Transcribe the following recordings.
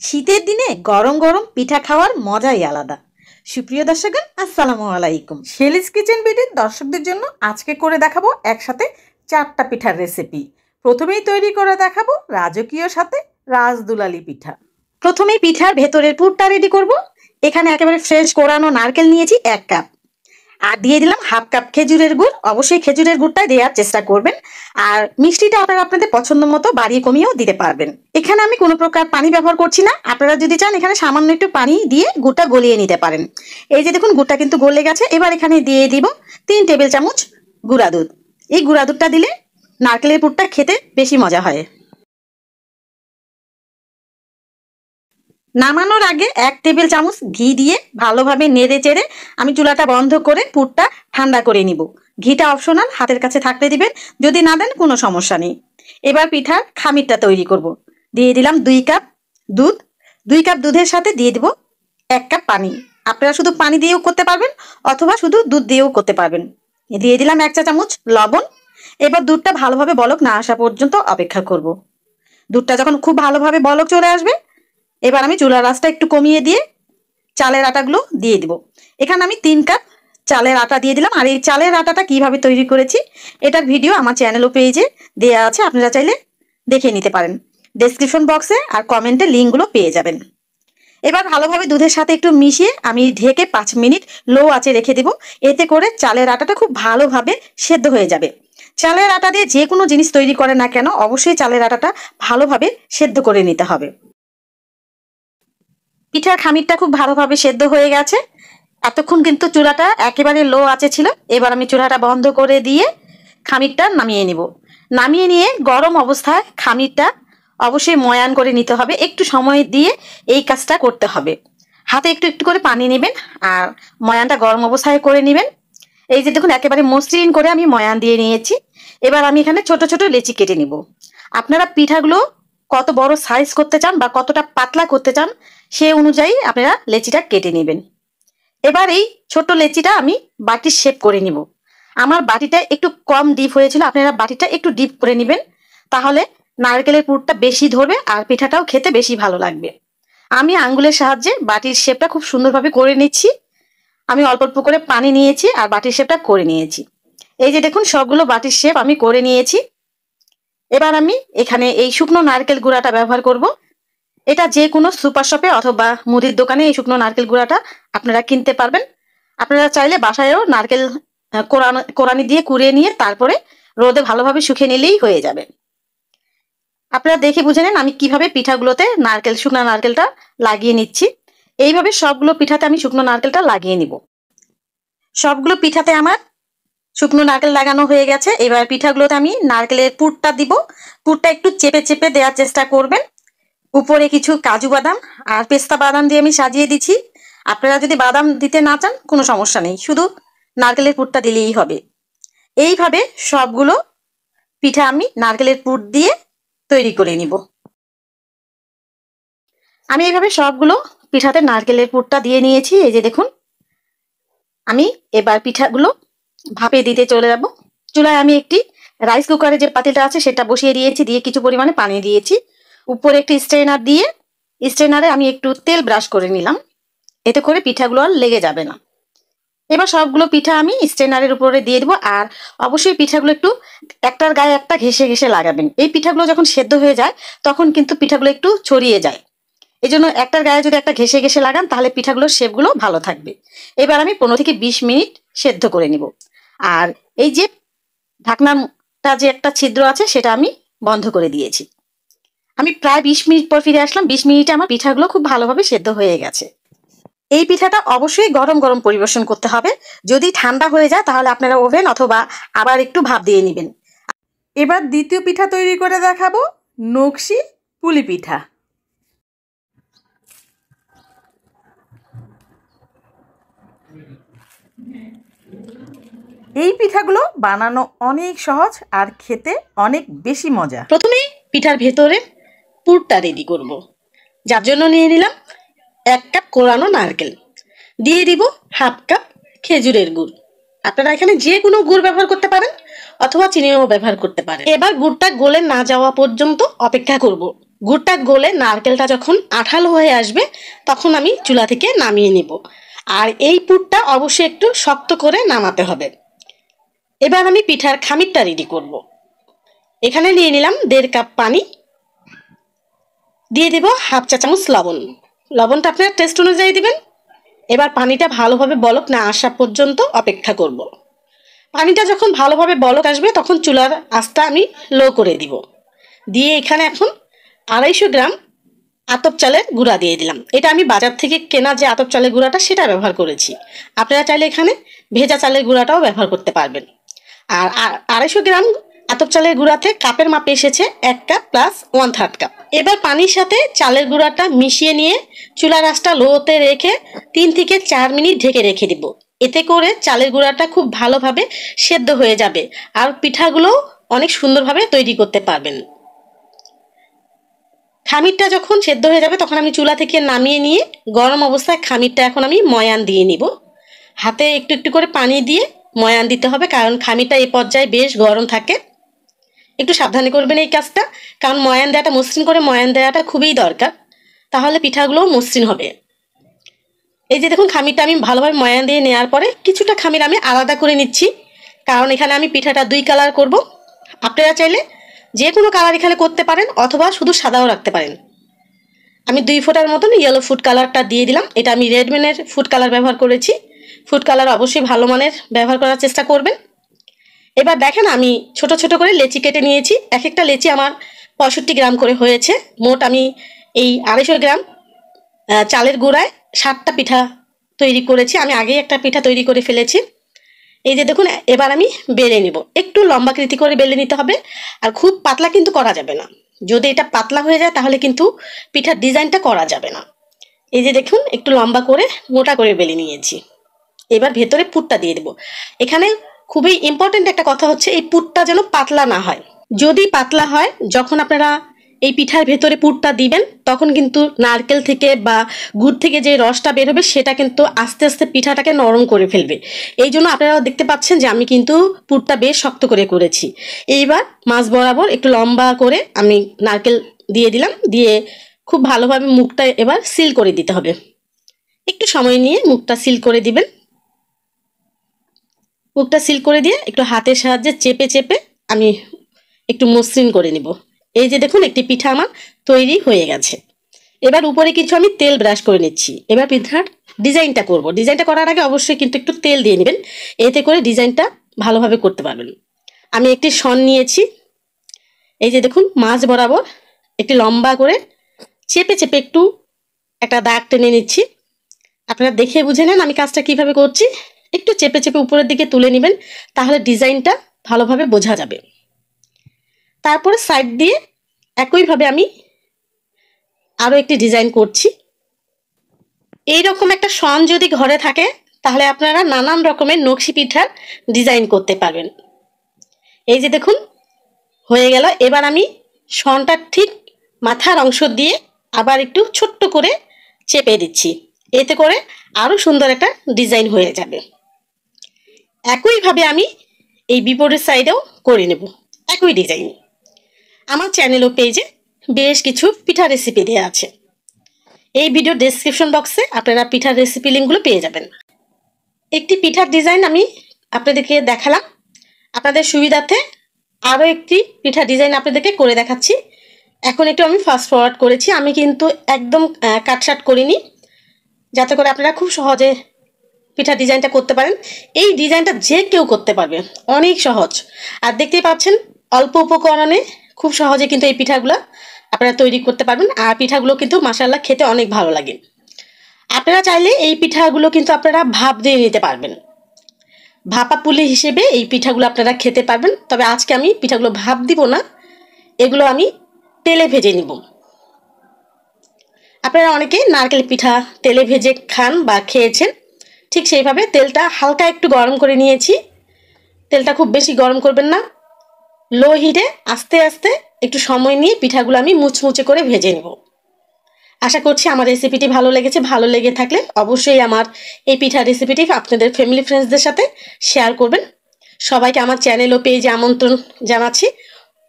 শীতের দিনে গরম গরম পিঠা খাওয়ার মজাই আলাদা। সুপ্রিয় দর্শকগণ, আসসালামু আলাইকুম। শেলিস কিচেন বিডির দর্শকদের জন্য আজকে করে দেখাবো একসাথে 4টা পিঠার রেসিপি। প্রথমেই তৈরি করে দেখাবো রাজকীয় সাথে রাজদুলালি পিঠা। প্রথমেই পিঠার ভেতরের পুরটা রেডি করব। এখানে একেবারে ফ্রেশ কোরানো নারকেল নিয়েছি 1 কাপ, আর দিয়ে দিলাম হাফ কাপ খেজুরের গুড়। অবশ্যই খেজুরের গুড়টাই দেওয়ার চেষ্টা করবেন, আর মিষ্টিটা আপনারা আপনাদের পছন্দ মতো বাড়িয়ে কমিয়েও দিতে পারবেন। এখানে আমি কোনো প্রকার পানি ব্যবহার করছি না, আপনারা যদি চান এখানে সামান্য একটু পানি দিয়ে গুড়টা গলিয়ে নিতে পারেন। এই যে দেখুন, গুড়টা কিন্তু গলে গেছে। এবার এখানে দিয়ে দিব 3 টেবিল চামচ গুঁড়া দুধ। এই গুঁড়া দুধটা দিলে নারকেলের পুরটা খেতে বেশি মজা হয়। নামানোর আগে 1 টেবিল চামচ ঘি দিয়ে ভালোভাবে নেড়ে চেড়ে আমি চুলাটা বন্ধ করে পুরটা ঠান্ডা করে নিব। ঘিটা অপশনাল, হাতের কাছে থাকলে দিবেন, যদি না দেন কোনো সমস্যা নেই। এবার পিঠার খামিরটা তৈরি করব। দিয়ে দিলাম 2 কাপ দুধ। 2 কাপ দুধের সাথে দিয়ে দিব 1 কাপ পানি। আপনারা শুধু পানি দিয়েও করতে পারবেন অথবা শুধু দুধ দিয়েও করতে পারবেন। দিয়ে দিলাম 1 চা চামচ লবণ। এবার দুধটা ভালোভাবে বলক না আসা পর্যন্ত অপেক্ষা করব। দুধটা যখন খুব ভালোভাবে বলক চলে আসবে, এবার আমি চুলার আঁচটা একটু কমিয়ে দিয়ে চালের আটাগুলো দিয়ে দিব। এখানে আমি 3 কাপ চালের আটা দিয়ে দিলাম। আর এই চালের আটাটা কিভাবে তৈরি করেছি এটার ভিডিও আমার চ্যানেল ও পেজে দেওয়া আছে, আপনারা চাইলে দেখে নিতে পারেন। ডেসক্রিপশন বক্সে আর কমেন্টে লিঙ্কগুলো পেয়ে যাবেন। এবার ভালোভাবে দুধের সাথে একটু মিশিয়ে আমি ঢেকে 5 মিনিট লো আঁচে রেখে দেব। এতে করে চালের আটাটা খুব ভালোভাবে সেদ্ধ হয়ে যাবে। চালের আটা দিয়ে যে কোনো জিনিস তৈরি করে না কেন, অবশ্যই চালের আটাটা ভালোভাবে সেদ্ধ করে নিতে হবে। পিঠার খামিরটা খুব ভালোভাবে সেদ্ধ হয়ে গেছে। এতক্ষণ কিন্তু চুলাটা একেবারে লো আঁচে ছিল। এবার আমি চুলাটা বন্ধ করে দিয়ে খামিরটা নামিয়ে নিব। নামিয়ে নিয়ে গরম অবস্থায় খামিরটা অবশ্যই ময়ান করে নিতে হবে। একটু সময় দিয়ে এই কাজটা করতে হবে। হাতে একটু একটু করে পানি নেবেন আর ময়ানটা গরম অবস্থায় করে নেবেন। এই যে দেখুন, একেবারে মসৃণ করে আমি ময়ান দিয়ে নিয়েছি। এবার আমি এখানে ছোট ছোট লেচি কেটে নিব। আপনারা পিঠাগুলো কত বড় সাইজ করতে চান বা কতটা পাতলা করতে চান সে অনুযায়ী আপনারা লেচিটা কেটে নেবেন। এবার এই ছোট লেচিটা আমি বাটির শেপ করে নিব। আমার বাটিটা একটু কম ডিপ হয়েছিল, আপনারা বাটিটা একটু ডিপ করে নেবেন, তাহলে নারকেলের পুরটা বেশি ধরবে আর পিঠাটাও খেতে বেশি ভালো লাগবে। আমি আঙ্গুলের সাহায্যে বাটির শেপটা খুব সুন্দরভাবে করে নিচ্ছি। আমি অল্প অল্প করে পানি নিয়েছি আর বাটির শেপটা করে নিয়েছি। এই যে দেখুন, সবগুলো বাটির শেপ আমি করে নিয়েছি। এবার আমি এখানে এই শুকনো নারকেল গুঁড়াটা ব্যবহার করব। এটা যে কোনো সুপার শপে অথবা মুদির দোকানে এই শুকনো নারকেল গুঁড়াটা আপনারা কিনতে পারবেন। আপনারা চাইলে বাসায়ও নারকেল কোরানি দিয়ে কুড়িয়ে নিয়ে তারপরে রোদে ভালোভাবে শুকিয়ে নিলেই হয়ে যাবে। আপনারা দেখে বুঝে নেন আমি কিভাবে পিঠাগুলোতে শুকনো নারকেলটা লাগিয়ে নিচ্ছি। এইভাবে সবগুলো পিঠাতে আমি শুকনো নারকেলটা লাগিয়ে নিব। সবগুলো পিঠাতে আমার শুকনো নারকেল লাগানো হয়ে গেছে। এবার পিঠাগুলোতে আমি নারকেলের পুরটা দিব। পুরটা একটু চেপে চেপে দেওয়ার চেষ্টা করবেন। উপরে কিছু কাজু বাদাম আর পেস্তা বাদাম দিয়ে আমি সাজিয়ে দিচ্ছি। আপনারা যদি বাদাম দিতে না চান কোনো সমস্যা নেই, শুধু নারকেলের পুরটা দিলেই হবে। এইভাবে সবগুলো পিঠা আমি নারকেলের পুর দিয়ে তৈরি করে নিব। আমি এইভাবে সবগুলো পিঠাতে নারকেলের পুরটা দিয়ে নিয়েছি। এই যে দেখুন, আমি এবার পিঠাগুলো ভাপে দিতে চলে যাব। চুলায় আমি একটি রাইস কুকারে যে পাতিলটা আছে সেটা বসিয়ে দিয়েছি, দিয়ে কিছু পরিমাণে পানি দিয়েছি। উপরে একটি স্ট্রেনার দিয়ে স্ট্রেনারে আমি একটু তেল ব্রাশ করে নিলাম, এতে করে পিঠাগুলো আর লেগে যাবে না। এবার সবগুলো পিঠা আমি স্ট্রেনারের উপরে দিয়ে দেবো। আর অবশ্যই পিঠাগুলো একটু একটার গায়ে একটা ঘেঁষে ঘেঁষে লাগাবেন। এই পিঠাগুলো যখন সেদ্ধ হয়ে যায় তখন কিন্তু পিঠাগুলো একটু ছড়িয়ে যায়। এই জন্য একটার গায়ে যদি একটা ঘেঁষে ঘেঁষে লাগান তাহলে পিঠাগুলোর শেপগুলো ভালো থাকবে। এবার আমি 15 থেকে 20 মিনিট সেদ্ধ করে নিব। আর এই যে ঢাকনাটা যে একটা ছিদ্র আছে সেটা আমি বন্ধ করে দিয়েছি। আমি প্রায় 20 মিনিট পর ফিরে আসলাম। 20 মিনিটে আমার পিঠাগুলো খুব ভালোভাবে সেদ্ধ হয়ে গেছে। এই পিঠাটা অবশ্যই গরম গরম পরিবেশন করতে হবে। যদি ঠান্ডা হয়ে যায় তাহলে আপনারা ওভেন অথবা আবার একটু ভাপ দিয়ে নেবেন। এবার দ্বিতীয় পিঠা তৈরি করে দেখাবো নকশি পুলি পিঠা। এই পিঠাগুলো বানানো অনেক সহজ আর খেতে অনেক বেশি মজা। প্রথমে পিঠার ভেতরে পুরটা রেডি করব, যার জন্য নিয়ে নিলাম 1 কাপ কোরানো নারকেল, দিয়ে দিব হাফ কাপ খেজুরের গুড়। আপনারা এখানে যে কোনো গুড় ব্যবহার করতে পারেন অথবা চিনিও ব্যবহার করতে পারেন। এবার গুড়টা গলে না যাওয়া পর্যন্ত অপেক্ষা করব। গুড়টা গলে নারকেলটা যখন আঠালো হয়ে আসবে তখন আমি চুলা থেকে নামিয়ে নিব। আর এই পুরটা অবশ্যই একটু শক্ত করে নামাতে হবে। এবার আমি পিঠার খামিরটা রেডি করব। এখানে নিয়ে নিলাম 1.5 কাপ পানি, দিয়ে দিব 1/2 চা চামচ লবণ। লবণটা আপনার টেস্ট অনুযায়ী দিবেন। এবার পানিটা ভালোভাবে বলক না আসা পর্যন্ত অপেক্ষা করব। পানিটা যখন ভালোভাবে বলক আসবে তখন চুলার আঁচটা আমি লো করে দিব। দিয়ে এখানে এখন 250 গ্রাম আতপ চালের গুঁড়া দিয়ে দিলাম। এটা আমি বাজার থেকে কেনা যে আতপ চালের গুঁড়াটা সেটা ব্যবহার করেছি। আপনারা চাইলে এখানে ভেজা চালের গুঁড়াটাও ব্যবহার করতে পারবেন। আর 250 গ্রাম আতপ চালের গুঁড়াতে কাপের মাপে এসেছে 1 কাপ প্লাস 1/3 কাপ। এবার পানির সাথে চালের গুঁড়াটা মিশিয়ে নিয়ে চুলার আঁচটা লোতে রেখে 3 থেকে 4 মিনিট ঢেকে রেখে দিব। এতে করে চালের গুঁড়াটা খুব ভালোভাবে সেদ্ধ হয়ে যাবে আর পিঠাগুলো অনেক সুন্দরভাবে তৈরি করতে পারবেন। খামিরটা যখন সেদ্ধ হয়ে যাবে তখন আমি চুলা থেকে নামিয়ে নিয়ে গরম অবস্থায় খামিরটা এখন আমি ময়ান দিয়ে নিব। হাতে একটু একটু করে পানি দিয়ে ময়ান দিতে হবে, কারণ খামিরটা এই পর্যায়ে বেশ গরম থাকে। একটু সাবধানে করবেন এই কাজটা, কারণ ময়ান দেওয়াটা মসৃণ করে ময়ান দেওয়াটা খুবই দরকার, তাহলে পিঠাগুলোও মসৃণ হবে। এই যে দেখুন খামিরটা আমি ভালোভাবে ময়ান দিয়ে নেওয়ার পরে কিছুটা খামির আমি আলাদা করে নিচ্ছি, কারণ এখানে আমি পিঠাটা 2 কালার করব। আপনারা চাইলে যে কোনো কালার এখানে করতে পারেন অথবা শুধু সাদাও রাখতে পারেন। আমি 2 ফোঁটার মতন ইয়েলো ফুড কালারটা দিয়ে দিলাম। এটা আমি রেডমেনের ফুড কালার ব্যবহার করেছি। ফুড কালার অবশ্যই ভালো মানের ব্যবহার করার চেষ্টা করবেন। এবার দেখেন আমি ছোট ছোট করে লেচি কেটে নিয়েছি। এক একটা লেচি আমার 65 গ্রাম করে হয়েছে। মোট আমি এই 250 গ্রাম চালের গুঁড়ায় 7টা পিঠা তৈরি করেছি। আমি আগেই একটা পিঠা তৈরি করে ফেলেছি। এই যে দেখুন এবার আমি বেলে নেব। একটু লম্বাকৃতি করে বেলে নিতে হবে, আর খুব পাতলা কিন্তু করা যাবে না। যদি এটা পাতলা হয়ে যায় তাহলে কিন্তু পিঠার ডিজাইনটা করা যাবে না। এই যে দেখুন একটু লম্বা করে মোটা করে বেলে নিয়েছি। এবার ভেতরে পুরটা দিয়ে দেব। এখানে খুবই ইম্পর্টেন্ট একটা কথা হচ্ছে এই পুরটা যেন পাতলা না হয়। যদি পাতলা হয়, যখন আপনারা এই পিঠার ভেতরে পুরটা দিবেন তখন কিন্তু নারকেল থেকে বা গুড় থেকে যে রসটা বের হবে সেটা কিন্তু আস্তে আস্তে পিঠাটাকে নরম করে ফেলবে। এই জন্য আপনারা দেখতে পাচ্ছেন যে আমি কিন্তু পুরটা বেশ শক্ত করে করেছি। এইবার মাঝ বরাবর একটু লম্বা করে আমি নারকেল দিয়ে দিলাম। দিয়ে খুব ভালোভাবে মুখটা এবার সিল করে দিতে হবে। একটু সময় নিয়ে মুখটা সিল করে দিবেন। মুখটা সিল করে দিয়ে একটু হাতের সাহায্যে চেপে চেপে আমি একটু মসৃণ করে নিব। এই যে দেখুন একটি পিঠা আমার তৈরি হয়ে গেছে। এবার উপরে কিছু আমি তেল ব্রাশ করে নিচ্ছি। এবার পিঠার ডিজাইনটা করব। ডিজাইনটা করার আগে অবশ্যই কিন্তু একটু তেল দিয়ে নেবেন, এতে করে ডিজাইনটা ভালোভাবে করতে পারবেন। আমি একটি শন নিয়েছি। এই যে দেখুন মাঝ বরাবর একটি লম্বা করে চেপে চেপে একটু একটা দাগ টেনে নিচ্ছি। আপনারা দেখে বুঝে নেন আমি কাজটা কিভাবে করছি। একটু চেপে চেপে উপরের দিকে তুলে নেবেন, তাহলে ডিজাইনটা ভালোভাবে বোঝা যাবে। তারপরে সাইড দিয়ে একইভাবে আমি আরও একটি ডিজাইন করছি। এই রকম একটা শন যদি ঘরে থাকে তাহলে আপনারা নানান রকমের নকশি পিঠার ডিজাইন করতে পারবেন। এই যে দেখুন হয়ে গেল। এবার আমি শনটা ঠিক মাথার অংশ দিয়ে আবার একটু ছোট্ট করে চেপে দিচ্ছি, এতে করে আরও সুন্দর একটা ডিজাইন হয়ে যাবে। একইভাবে আমি এই বিপরীত সাইডেও করে নেব একই ডিজাইন। আমার চ্যানেল ও পেজে বেশ কিছু পিঠা রেসিপি দেওয়া আছে। এই ভিডিও ডেসক্রিপশন বক্সে আপনারা পিঠার রেসিপি লিঙ্কগুলো পেয়ে যাবেন। একটি পিঠার ডিজাইন আমি আপনাদেরকে দেখালাম। আপনাদের সুবিধার্থে আরও একটি পিঠার ডিজাইন আপনাদেরকে করে দেখাচ্ছি। এখন একটু আমি ফাস্ট ফরওয়ার্ড করেছি, আমি কিন্তু একদম কাটসাট করিনি, যাতে করে আপনারা খুব সহজে পিঠার ডিজাইনটা করতে পারেন। এই ডিজাইনটা যে কেউ করতে পারবে, অনেক সহজ। আর দেখতেই পাচ্ছেন অল্প উপকরণে খুব সহজে কিন্তু এই পিঠাগুলো আপনারা তৈরি করতে পারবেন। আর পিঠাগুলো কিন্তু মাশাআল্লাহ খেতে অনেক ভালো লাগে। আপনারা চাইলে এই পিঠাগুলো কিন্তু আপনারা ভাপ দিয়ে নিতে পারবেন। ভাপা পুলি হিসেবে এই পিঠাগুলো আপনারা খেতে পারবেন। তবে আজকে আমি পিঠাগুলো ভাপ দিব না, এগুলো আমি তেলে ভেজে নিব। আপনারা অনেকে নারকেল পিঠা তেলে ভেজে খান বা খেয়েছেন, ঠিক সেইভাবে তেলটা হালকা একটু গরম করে নিয়েছি। তেলটা খুব বেশি গরম করবেন না, লো হিটে আস্তে আস্তে একটু সময় নিয়ে পিঠাগুলো আমি মুচমুচে করে ভেজে নেব। আশা করছি আমার রেসিপিটি ভালো লেগেছে। ভালো লেগে থাকলে অবশ্যই আমার এই পিঠা রেসিপিটি আপনাদের ফ্যামিলি ফ্রেন্ডসদের সাথে শেয়ার করবেন। সবাইকে আমার চ্যানেল ও পেজে আমন্ত্রণ জানাচ্ছি।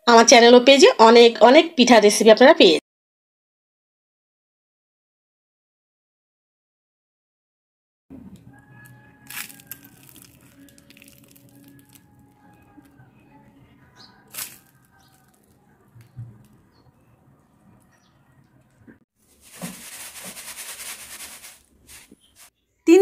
আমার চ্যানেল ও পেজে অনেক অনেক পিঠা রেসিপি আপনারা পেয়ে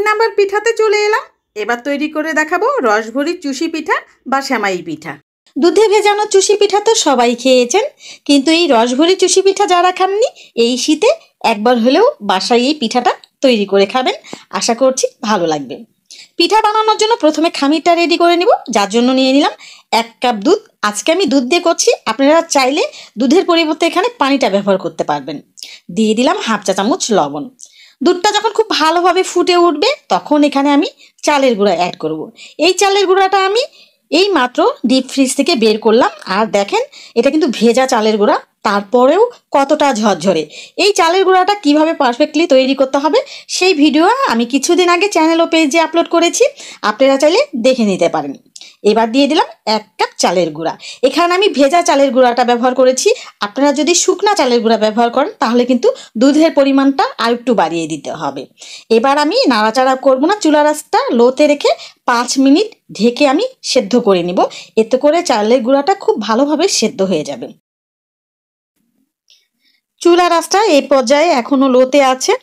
নাম্বার পিঠাতে চলে এলাম। এবার তৈরি করে দেখাবো রসভরি চুষি পিঠা বা সেমাই পিঠা। দুধে ভেজানো চুষি পিঠা তো সবাই খেয়েছেন, কিন্তু এই রসভরি চুষি পিঠা যারা খাননি, এই শীতে একবার হলেও বাসায় এই পিঠাটা তৈরি করে খাবেন। আশা করছি ভালো লাগবে। পিঠা বানানোর জন্য প্রথমে খামিরটা রেডি করে নিব, যার জন্য নিয়ে নিলাম 1 কাপ দুধ। আজকে আমি দুধ দিয়ে করছি, আপনারা চাইলে দুধের পরিবর্তে এখানে পানিটা ব্যবহার করতে পারবেন। দিয়ে দিলাম 1/2 চা চামচ লবণ। দুধটা যখন খুব ভালোভাবে ফুটে উঠবে তখন এখানে আমি চালের গুঁড়া অ্যাড করব। এই চালের গুঁড়াটা আমি এই মাত্র ডিপ ফ্রিজ থেকে বের করলাম, আর দেখেন এটা কিন্তু ভেজা চালের গুঁড়া, তারপরেও কতটা ঝরঝরে। এই চালের গুঁড়াটা কিভাবে পারফেক্টলি তৈরি করতে হবে সেই ভিডিও আমি কিছুদিন আগে চ্যানেল ও পেজে আপলোড করেছি, আপনারা চাইলে দেখে নিতে পারেন। এবার দিয়ে দিলাম 1 কাপ চালের গুঁড়া। এখানে আমি ভেজা চালের গুঁড়াটা ব্যবহার করেছি, আপনারা যদি শুকনা চালের গুঁড়া ব্যবহার করেন তাহলে কিন্তু দুধের পরিমাণটা আর একটু বাড়িয়ে দিতে হবে। এবার আমি নাড়াচাড়া করব না, চুলা আঁচটা লোতে রেখে 5 মিনিট ঢেকে আমি সেদ্ধ করে নিব। এতে করে চালের গুঁড়াটা খুব ভালোভাবে সেদ্ধ হয়ে যাবে। চুলা আঁচটা এই পর্যায়ে এখনো লোতে আছে।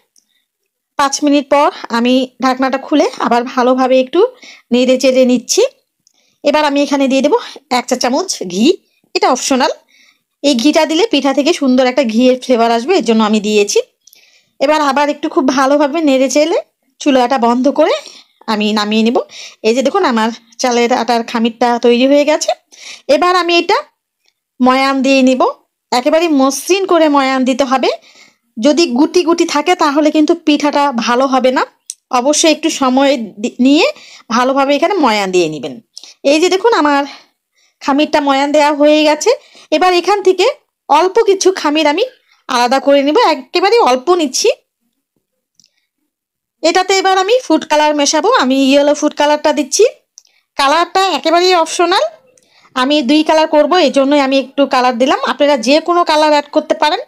5 মিনিট পর আমি ঢাকনাটা খুলে আবার ভালোভাবে একটু নেড়ে চেড়ে নিচ্ছি। এবার আমি এখানে দিয়ে দেবো 1 চা চামচ ঘি। এটা অপশনাল, এই ঘিটা দিলে পিঠা থেকে সুন্দর একটা ঘিয়ের ফ্লেভার আসবে, এর জন্য আমি দিয়েছি। এবার আবার একটু খুব ভালোভাবে নেড়ে চেড়ে চুলাটা বন্ধ করে আমি নামিয়ে নেব। এই যে দেখুন আমার চালের আটার খামিরটা তৈরি হয়ে গেছে। এবার আমি এটা ময়ান দিয়ে নিব। একেবারে মসৃণ করে ময়ান দিতে হবে। যদি গুটি গুটি থাকে তাহলে কিন্তু পিঠাটা ভালো হবে না। অবশ্যই একটু সময় নিয়ে ভালোভাবে এখানে ময়ান দিয়ে নেবেন। এই যে দেখুন আমার খামিরটা ময়ান দেওয়া হয়ে গেছে। এবার এখান থেকে অল্প কিছু খামির আমি আলাদা করে নিব, একেবারে অল্প নিচ্ছি। এটাতে এবার আমি ফুড কালার মেশাবো। আমি ইয়েলো ফুড কালারটা দিচ্ছি। কালারটা একেবারেই অপশনাল, আমি 2 কালার করব, এই জন্যই আমি একটু কালার দিলাম। আপনারা যে কোনো কালার অ্যাড করতে পারেন,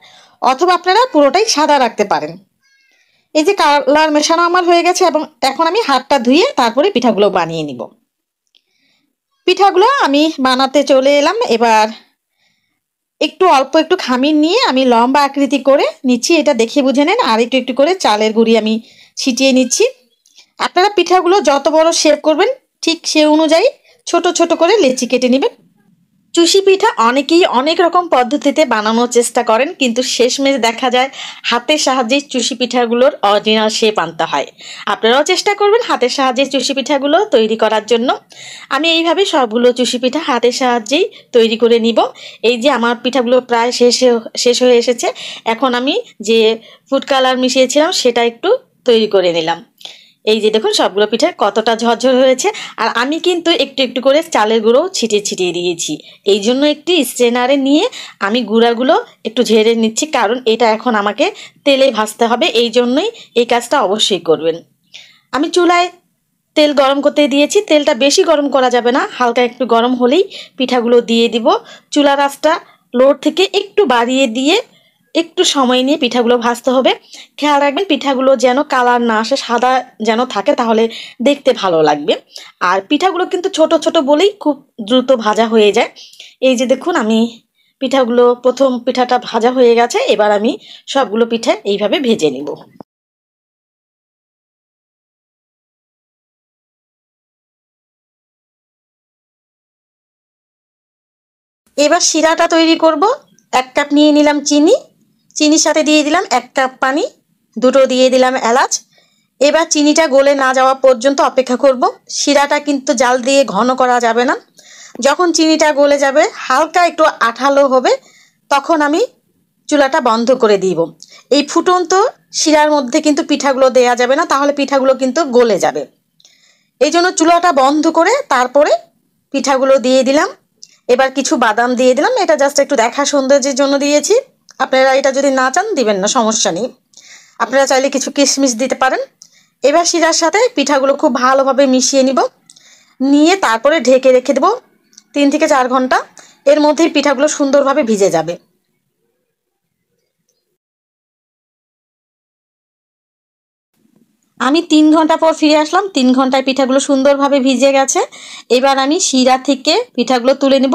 অথবা আপনারা পুরোটাই সাদা রাখতে পারেন। এই যে কালার মেশানো আমার হয়ে গেছে, এবং এখন আমি হাতটা ধুয়ে তারপরে পিঠাগুলো বানিয়ে নিব। পিঠাগুলো আমি বানাতে চলে এলাম। এবার একটু খামির নিয়ে আমি লম্বা আকৃতি করে নিচ্ছি, এটা দেখে বুঝে নেন। আর একটু করে চালের গুঁড়ি আমি ছিটিয়ে নিচ্ছি। আপনারা পিঠাগুলো যত বড় শেপ করবেন ঠিক সে অনুযায়ী ছোট ছোট করে লেচি কেটে নেবেন। চুষি পিঠা অনেকেই অনেক রকম পদ্ধতিতে বানানোর চেষ্টা করেন, কিন্তু শেষমেশ দেখা যায় হাতের সাহায্যে চুষি পিঠাগুলোর অরিজিনাল শেপ আনতে হয়। আপনারাও চেষ্টা করবেন হাতের সাহায্যে চুষি পিঠাগুলো তৈরি করার জন্য। আমি এইভাবে সবগুলো চুষি পিঠা হাতের সাহায্যেই তৈরি করে নিব। এই যে আমার পিঠাগুলো প্রায় শেষ হয়ে এসেছে। এখন আমি যে ফুড কালার মিশিয়েছিলাম সেটা একটু তৈরি করে নিলাম। এই যে দেখুন সবগুলো পিঠা কতটা ঝরঝর হয়েছে। আর আমি কিন্তু একটু করে চালের গুঁড়ো ছিটিয়ে দিয়েছি। এই জন্য একটি স্ট্রেনারে নিয়ে আমি গুঁড়াগুলো একটু ঝেড়ে নিচ্ছি, কারণ এটা এখন আমাকে তেলে ভাজতে হবে। এই জন্যই এই কাজটা অবশ্যই করবেন। আমি চুলায় তেল গরম করতে দিয়েছি। তেলটা বেশি গরম করা যাবে না, হালকা একটু গরম হলেই পিঠাগুলো দিয়ে দিব। চুলার আঁচটা লো থেকে একটু বাড়িয়ে দিয়ে একটু সময় নিয়ে পিঠাগুলো ভাজতে হবে। খেয়াল রাখবেন পিঠাগুলো যেন কালার না আসে, সাদা যেন থাকে, তাহলে দেখতে ভালো লাগবে। আর পিঠাগুলো কিন্তু ছোট ছোট বলেই খুব দ্রুত ভাজা হয়ে যায়। এই যে দেখুন আমি পিঠাগুলো, প্রথম পিঠাটা ভাজা হয়ে গেছে। এবার আমি সবগুলো পিঠা এইভাবে ভেজে নিব। এবার শিরাটা তৈরি করব। 1 কাপ নিয়ে নিলাম চিনি, চিনির সাথে দিয়ে দিলাম 1 কাপ পানি, দুটো দিয়ে দিলাম এলাচ। এবার চিনিটা গলে না যাওয়া পর্যন্ত অপেক্ষা করব। শিরাটা কিন্তু জাল দিয়ে ঘন করা যাবে না। যখন চিনিটা গলে যাবে, হালকা একটু আঠালো হবে, তখন আমি চুলাটা বন্ধ করে দিব। এই ফুটন্ত শিরার মধ্যে কিন্তু পিঠাগুলো দেয়া যাবে না, তাহলে পিঠাগুলো কিন্তু গলে যাবে। এই জন্য চুলাটা বন্ধ করে তারপরে পিঠাগুলো দিয়ে দিলাম। এবার কিছু বাদাম দিয়ে দিলাম, এটা জাস্ট একটু দেখা সৌন্দর্যের জন্য দিয়েছি। আপনারা এটা যদি না চান দিবেন না, সমস্যা নেই। আপনারা চাইলে কিছু কিশমিশ দিতে পারেন। এবার শিরার সাথে পিঠাগুলো খুব ভালোভাবে মিশিয়ে নিয়ে তারপরে ঢেকে রেখে দেবো 3 থেকে 4 ঘন্টা। এর মধ্যেই পিঠাগুলো সুন্দরভাবে ভিজে যাবে। আমি 3 ঘন্টা পর ফিরে আসলাম। 3 ঘন্টায় পিঠাগুলো সুন্দরভাবে ভিজে গেছে। এবার আমি শিরা থেকে পিঠাগুলো তুলে নেব।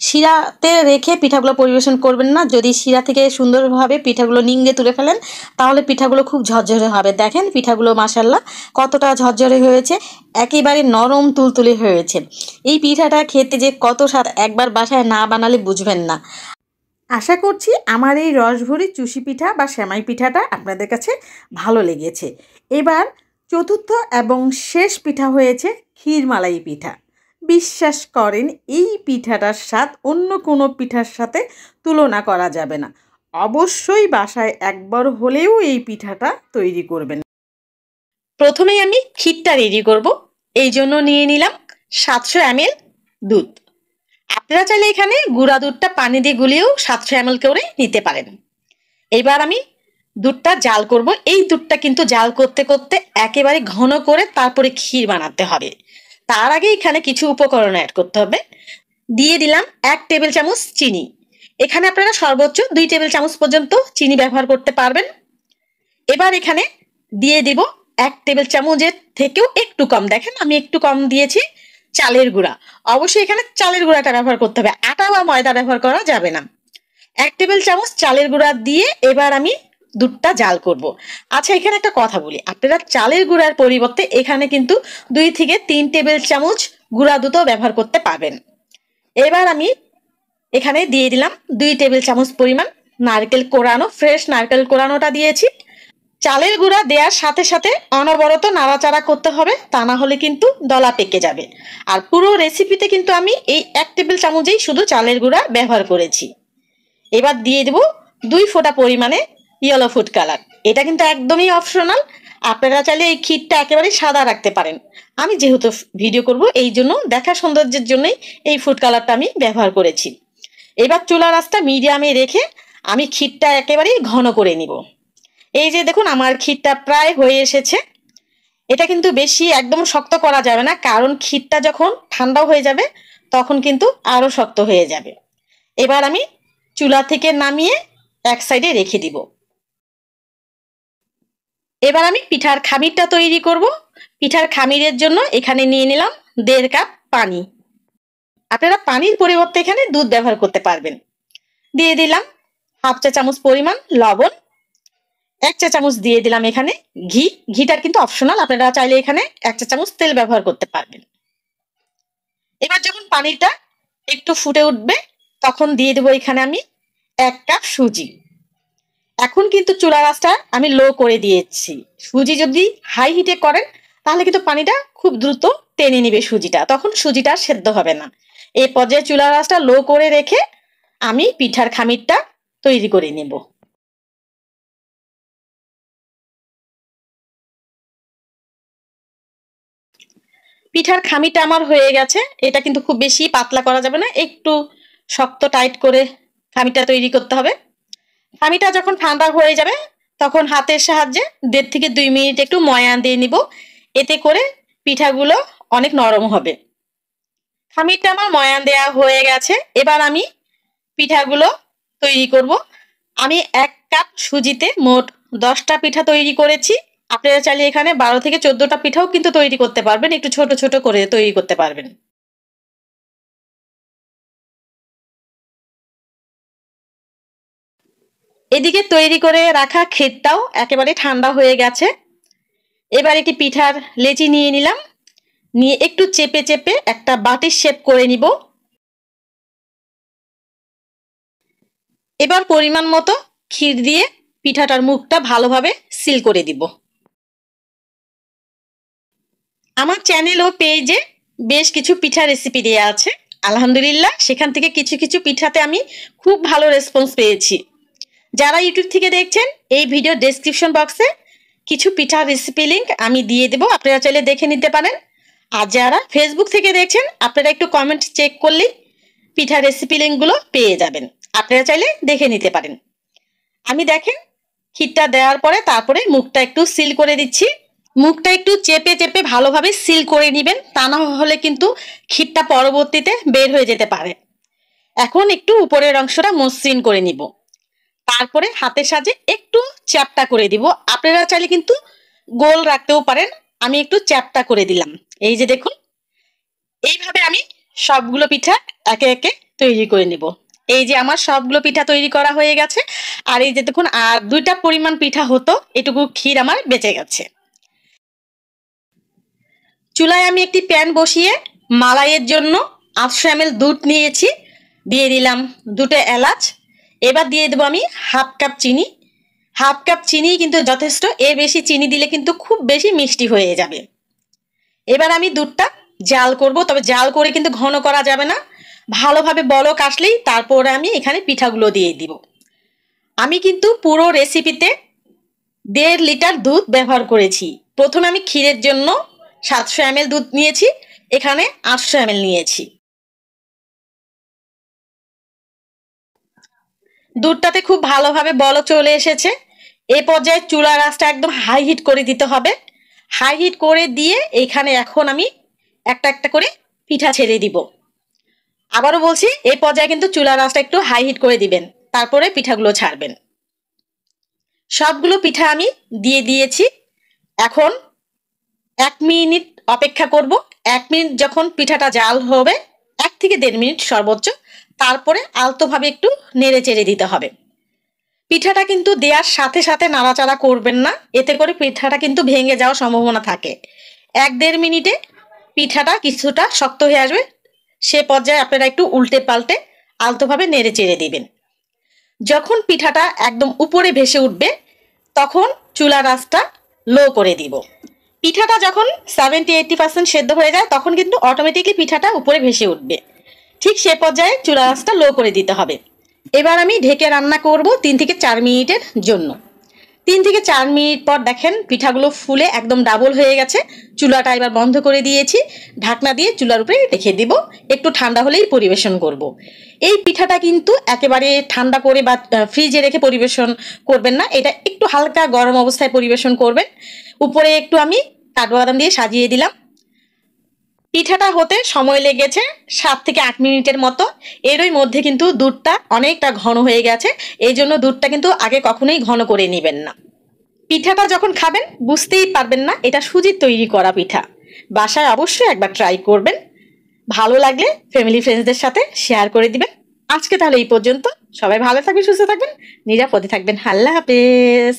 শিরাতে রেখে পিঠাগুলো পরিবেশন করবেন না। যদি শিরা থেকে সুন্দরভাবে পিঠাগুলো নিংড়ে তুলে ফেলেন তাহলে পিঠাগুলো খুব ঝরঝরে হবে। দেখেন পিঠাগুলো মাশাআল্লাহ কতটা ঝরঝরে হয়েছে, একেবারে নরম তুলতুলে হয়েছে। এই পিঠাটা খেতে যে কত স্বাদ, একবার বাসায় না বানালে বুঝবেন না। আশা করছি আমার এই রসভরি চুষি পিঠা বা সেমাই পিঠাটা আপনাদের কাছে ভালো লেগেছে। এবার চতুর্থ এবং শেষ পিঠা হয়েছে ক্ষীরমালাই পিঠা। বিশ্বাস করেন এই পিঠাটার স্বাদ অন্য কোনো পিঠার সাথে তুলনা করা যাবে না। অবশ্যই বাসায় একবার হলেও এই পিঠাটা তৈরি করবেন। প্রথমেই আমি ক্ষীরটা রেডি করব। এই জন্য নিয়ে নিলাম 700 ml দুধ। আপনারা চাইলে এখানে গুঁড়া দুধটা পানি দিয়ে গুলিয়েও 700 ml করে নিতে পারেন। এবার আমি দুধটা জাল করব। এই দুধটা কিন্তু জাল করতে করতে একেবারে ঘন করে তারপরে ক্ষীর বানাতে হবে। তার আগে এখানে কিছু উপকরণ অ্যাড করতে হবে। দিয়ে দিলাম 1 টেবিল চামচ চিনি। এখানে আপনারা সর্বোচ্চ 2 টেবিল চামচ পর্যন্ত চিনি ব্যবহার করতে পারবেন। এবার এখানে দিয়ে দিব 1 টেবিল চামচের থেকেও একটু কম, দেখেন আমি একটু কম দিয়েছি, চালের গুঁড়া। অবশ্যই এখানে চালের গুঁড়াটা ব্যবহার করতে হবে, আটা বা ময়দা ব্যবহার করা যাবে না। 1 টেবিল চামচ চালের গুঁড়া দিয়ে এবার আমি দুধটা জাল করব। আচ্ছা এখানে একটা কথা বলি, আপনারা চালের গুঁড়ার পরিবর্তে এখানে কিন্তু 2 থেকে 3 টেবিল চামচ গুঁড়া দুধও ব্যবহার করতে পারবেন। এবার আমি এখানে দিয়ে দিলাম 2 টেবিল চামচ পরিমাণ নারকেল কোরানো, ফ্রেশ নারকেল কোরানোটা দিয়েছি। চালের গুঁড়া দেওয়ার সাথে সাথে অনবরত নাড়াচাড়া করতে হবে, তা না হলে কিন্তু দলা পেকে যাবে। আর পুরো রেসিপিতে কিন্তু আমি এই 1 টেবিল চামচেই শুধু চালের গুঁড়া ব্যবহার করেছি। এবার দিয়ে দেব 2 ফোঁটা পরিমাণে ইয়েলো ফুড কালার। এটা কিন্তু একদমই অপশনাল, আপনারা চাইলে এই ক্ষীরটা একেবারে সাদা রাখতে পারেন। আমি যেহেতু ভিডিও করব এই জন্য দেখা সৌন্দর্যের জন্যই এই ফুড কালারটা আমি ব্যবহার করেছি। এবার চুলার আঁচটা মিডিয়ামে রেখে আমি ক্ষীরটা একেবারেই ঘন করে নিব। এই যে দেখুন আমার ক্ষীরটা প্রায় হয়ে এসেছে। এটা কিন্তু বেশি একদম শক্ত করা যাবে না, কারণ ক্ষীরটা যখন ঠান্ডা হয়ে যাবে তখন কিন্তু আরো শক্ত হয়ে যাবে। এবার আমি চুলা থেকে নামিয়ে এক সাইডে রেখে দিব। এবার আমি পিঠার খামিরটা তৈরি করব। পিঠার খামিরের জন্য এখানে নিয়ে নিলাম 1.5 কাপ পানি। আপনারা পানির পরিবর্তে এখানে দুধ ব্যবহার করতে পারবেন। দিয়ে দিলাম 1/2 চা চামচ পরিমাণ লবণ। 1 চা চামচ দিয়ে দিলাম এখানে ঘি। ঘিটার কিন্তু অপশনাল, আপনারা চাইলে এখানে 1 চা চামচ তেল ব্যবহার করতে পারবেন। এবার যখন পানিটা একটু ফুটে উঠবে তখন দিয়ে দেবো এখানে আমি 1 কাপ সুজি। এখন কিন্তু চুলার আঁচটা আমি লো করে দিয়েছি। সুজি যদি হাই হিটে করেন তাহলে কিন্তু পানিটা খুব দ্রুত টেনে নিবে সুজিটা, তখন সুজিটা সেদ্ধ হবে না। এই পর্যায়ে চুলার আঁচটা লো করে রেখে আমি পিঠার খামিরটা তৈরি করে নেব। পিঠার খামিটা আমার হয়ে গেছে। এটা কিন্তু খুব বেশি পাতলা করা যাবে না, একটু শক্ত টাইট করে খামিটা তৈরি করতে হবে। খামিটা যখন ঠান্ডা হয়ে যাবে তখন হাতের সাহায্যে 1.5 থেকে 2 মিনিট একটু ময়ান দিয়ে নিব, এতে করে পিঠাগুলো অনেক নরম হবে। খামিরটা আমার ময়ান দেওয়া হয়ে গেছে। এবার আমি পিঠাগুলো তৈরি করব। আমি 1 কাপ সুজিতে মোট 10টা পিঠা তৈরি করেছি। আপনারা চাইলে এখানে 12 থেকে 14টা পিঠাও কিন্তু তৈরি করতে পারবেন, একটু ছোট ছোট করে তৈরি করতে পারবেন। এদিকে তৈরি করে রাখা ক্ষীরটাও একেবারে ঠান্ডা হয়ে গেছে। এবার একটি পিঠার লেচি নিয়ে নিলাম, নিয়ে একটু চেপে চেপে একটা বাটির শেপ করে নিব। এবার পরিমাণ মতো ক্ষীর দিয়ে পিঠাটার মুখটা ভালোভাবে সিল করে দিব। আমার চ্যানেল ও পেজে বেশ কিছু পিঠা রেসিপি দেওয়া আছে, আলহামদুলিল্লাহ সেখান থেকে কিছু কিছু পিঠাতে আমি খুব ভালো রেসপন্স পেয়েছি। যারা ইউটিউব থেকে দেখছেন এই ভিডিও ডেসক্রিপশন বক্সে কিছু পিঠার রেসিপি লিংক আমি দিয়ে দেবো, আপনারা চাইলে দেখে নিতে পারেন। আর যারা ফেসবুক থেকে দেখছেন আপনারা একটু কমেন্ট চেক করলেই পিঠার রেসিপি লিঙ্কগুলো পেয়ে যাবেন, আপনারা চাইলে দেখে নিতে পারেন। আমি দেখেন ক্ষীরটা দেওয়ার পরে তারপরে মুখটা একটু সিল করে দিচ্ছি। মুখটা একটু চেপে চেপে ভালোভাবে সিল করে নেবেন, তা না হলে কিন্তু ক্ষীরটা পরবর্তীতে বের হয়ে যেতে পারে। এখন একটু উপরের অংশটা মসৃণ করে নিব, তারপরে হাতের সাহায্যে একটু চ্যাপটা করে দিব। আপনারা চাইলে কিন্তু গোল রাখতেও পারেন, আমি একটু চ্যাপ্টা করে দিলাম। এই যে দেখুন, এইভাবে আমি সবগুলো পিঠা একে একে তৈরি করে নেব। এই যে আমার সবগুলো পিঠা তৈরি করা হয়ে গেছে। আর এই যে দেখুন, আর 2টা পরিমাণ পিঠা হতো, এটুকু ক্ষীর আমার বেঁচে গেছে। চুলায় আমি একটি প্যান বসিয়ে মালাইয়ের জন্য 800 ml দুধ নিয়েছি, দিয়ে দিলাম 2টা এলাচ। এবার দিয়ে দেবো আমি হাফ কাপ চিনি। হাফ কাপ চিনি কিন্তু যথেষ্ট, এর বেশি চিনি দিলে কিন্তু খুব বেশি মিষ্টি হয়ে যাবে। এবার আমি দুধটা জাল করব, তবে জাল করে কিন্তু ঘন করা যাবে না, ভালোভাবে বলক আসলেই তারপরে আমি এখানে পিঠাগুলো দিয়ে দিব। আমি কিন্তু পুরো রেসিপিতে 1.5 লিটার দুধ ব্যবহার করেছি। প্রথমে আমি ক্ষীরের জন্য 700 ml দুধ নিয়েছি, এখানে 800 ml নিয়েছি। দুধটাতে খুব ভালোভাবে বলক চলে এসেছে। এই পর্যায়ে চুলার আঁচটা একদম হাই হিট করে দিতে হবে। হাই হিট করে দিয়ে এইখানে এখন আমি একটা একটা করে পিঠা ছেড়ে দিব। আবারও বলছি, এই পর্যায়ে কিন্তু চুলার আঁচটা একটু হাই হিট করে দিবেন, তারপরে পিঠাগুলো ছাড়বেন। সবগুলো পিঠা আমি দিয়ে দিয়েছি। এখন 1 মিনিট অপেক্ষা করব। 1 মিনিট যখন পিঠাটা জাল হবে, 1 থেকে 1.5 মিনিট সর্বোচ্চ, তারপরে আলতোভাবে একটু নেড়ে চেড়ে দিতে হবে। পিঠাটা কিন্তু দেওয়ার সাথে সাথে নাড়াচাড়া করবেন না, এতে করে পিঠাটা কিন্তু ভেঙে যাওয়ার সম্ভাবনা থাকে। 1-1.5 মিনিটে পিঠাটা কিছুটা শক্ত হয়ে আসবে, সে পর্যায়ে আপনারা একটু উল্টে পাল্টে আলতোভাবে নেড়ে চেড়ে দিবেন। যখন পিঠাটা একদম উপরে ভেসে উঠবে, তখন চুলার আঁচটা লো করে দিব। পিঠাটা যখন 70-80% সেদ্ধ হয়ে যায়, তখন কিন্তু অটোমেটিকলি পিঠাটা উপরে ভেসে উঠবে। ঠিক সে পর্যায়ে চুলার আঁচটা লো করে দিতে হবে। এবার আমি ঢেকে রান্না করব 3 থেকে 4 মিনিটের জন্য। 3 থেকে 4 মিনিট পর দেখেন পিঠাগুলো ফুলে একদম ডাবল হয়ে গেছে। চুলাটা এবার বন্ধ করে দিয়েছি, ঢাকনা দিয়ে চুলার উপরে রেখে দিব। একটু ঠান্ডা হলেই পরিবেশন করব। এই পিঠাটা কিন্তু একেবারে ঠান্ডা করে বা ফ্রিজে রেখে পরিবেশন করবেন না, এটা একটু হালকা গরম অবস্থায় পরিবেশন করবেন। উপরে একটু আমি কাঠবাদাম দিয়ে সাজিয়ে দিলাম। পিঠাটা হতে সময় লেগেছে 7 থেকে 8 মিনিটের মতো। এরই মধ্যে কিন্তু দুধটা অনেকটা ঘন হয়ে গেছে, এই জন্য দুধটা কিন্তু আগে কখনোই ঘন করে নেবেন না। পিঠাটা যখন খাবেন বুঝতেই পারবেন না এটা সুজির তৈরি করা পিঠা। বাসায় অবশ্যই একবার ট্রাই করবেন, ভালো লাগলে ফ্যামিলি ফ্রেন্ডসদের সাথে শেয়ার করে দিবেন। আজকে তাহলে এই পর্যন্ত। সবাই ভালো থাকবেন, সুস্থ থাকবেন, নিরাপদে থাকবেন। আল্লাহ হাফেজ।